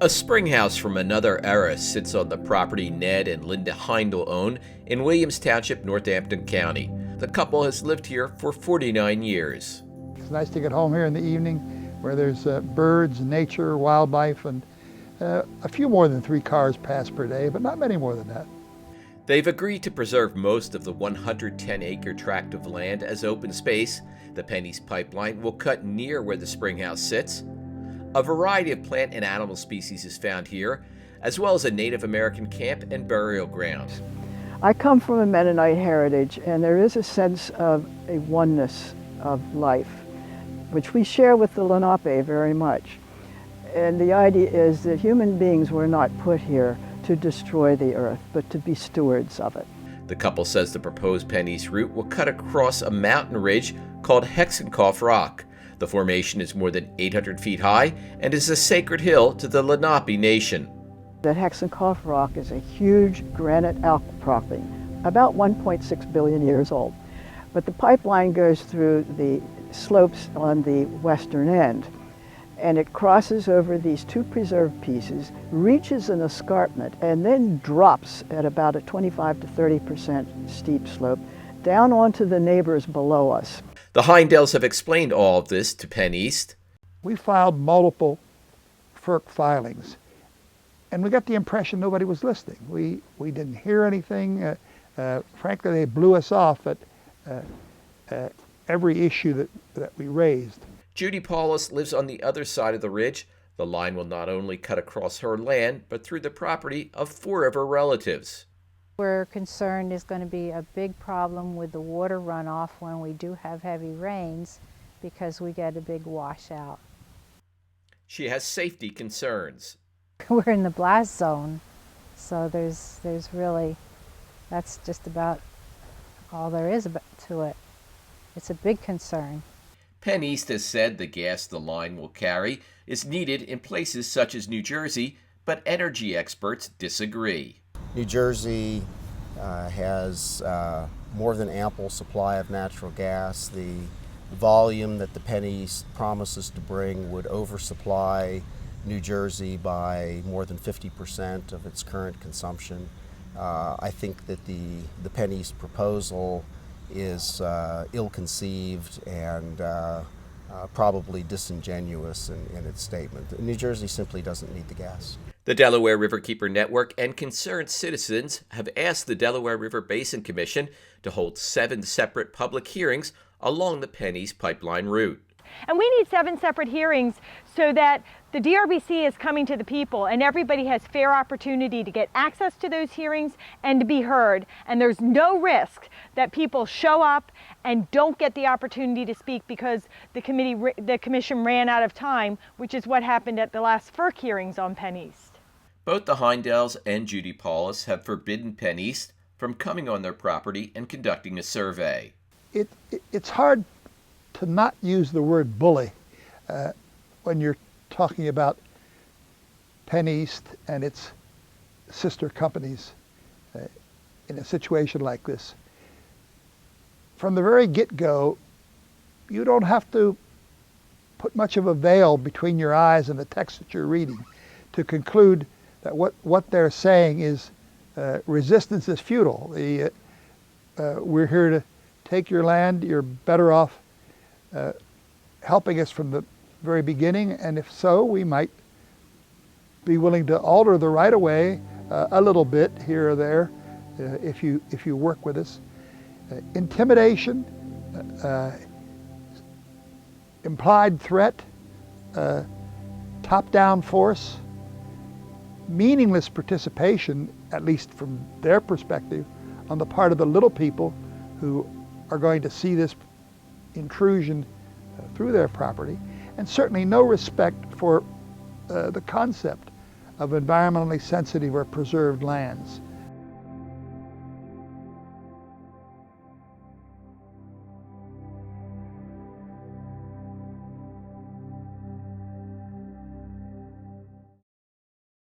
A spring house from another era sits on the property Ned and Linda Heindel own in Williams Township, Northampton County. The couple has lived here for 49 years. It's nice to get home here in the evening where there's birds, nature, wildlife, and a few more than 3 cars pass per day, but not many more than that. They've agreed to preserve most of the 110-acre tract of land as open space. The PennEast Pipeline will cut near where the spring house sits. A variety of plant and animal species is found here, as well as a Native American camp and burial ground. I come from a Mennonite heritage, and there is a sense of a oneness of life, which we share with the Lenape very much. And the idea is that human beings were not put here to destroy the earth, but to be stewards of it. The couple says the proposed PennEast route will cut across a mountain ridge called Hexenkoff Rock. The formation is more than 800 feet high and is a sacred hill to the Lenape Nation. The Hexenkoff Rock is a huge granite outcropping, about 1.6 billion years old. But the pipeline goes through the slopes on the western end, and it crosses over these 2 preserved pieces, reaches an escarpment, and then drops at about a 25 to 30% steep slope down onto the neighbors below us. The Heindels have explained all of this to PennEast. We filed multiple FERC filings, and we got the impression nobody was listening. We didn't hear anything. Frankly, they blew us off at every issue that we raised. Judy Paulus lives on the other side of the ridge. The line will not only cut across her land, but through the property of 4 of her relatives. We're concerned is going to be a big problem with the water runoff when we do have heavy rains, because we get a big washout. She has safety concerns. We're in the blast zone, so there's really, that's just about all there is to it. It's a big concern. PennEast has said the gas the line will carry is needed in places such as New Jersey, but energy experts disagree. New Jersey has more than ample supply of natural gas. The volume that the PennEast promises to bring would oversupply New Jersey by more than 50% of its current consumption. I think that the PennEast proposal is ill-conceived and probably disingenuous in its statement. New Jersey simply doesn't need the gas. The Delaware Riverkeeper Network and concerned citizens have asked the Delaware River Basin Commission to hold 7 separate public hearings along the PennEast Pipeline route. And we need 7 separate hearings so that the DRBC is coming to the people and everybody has fair opportunity to get access to those hearings and to be heard. And there's no risk that people show up and don't get the opportunity to speak because the commission ran out of time, which is what happened at the last FERC hearings on PennEast. Both the Heindels and Judy Paulus have forbidden PennEast from coming on their property and conducting a survey. It's hard to not use the word bully when you're talking about PennEast and its sister companies in a situation like this. From the very get-go, you don't have to put much of a veil between your eyes and the text that you're reading to conclude that what they're saying is resistance is futile. We're here to take your land. You're better off helping us from the very beginning, and if so, we might be willing to alter the right-of-way a little bit here or there if you work with us. Intimidation, implied threat, top-down force, meaningless participation, at least from their perspective, on the part of the little people who are going to see this intrusion through their property, and certainly no respect for the concept of environmentally sensitive or preserved lands.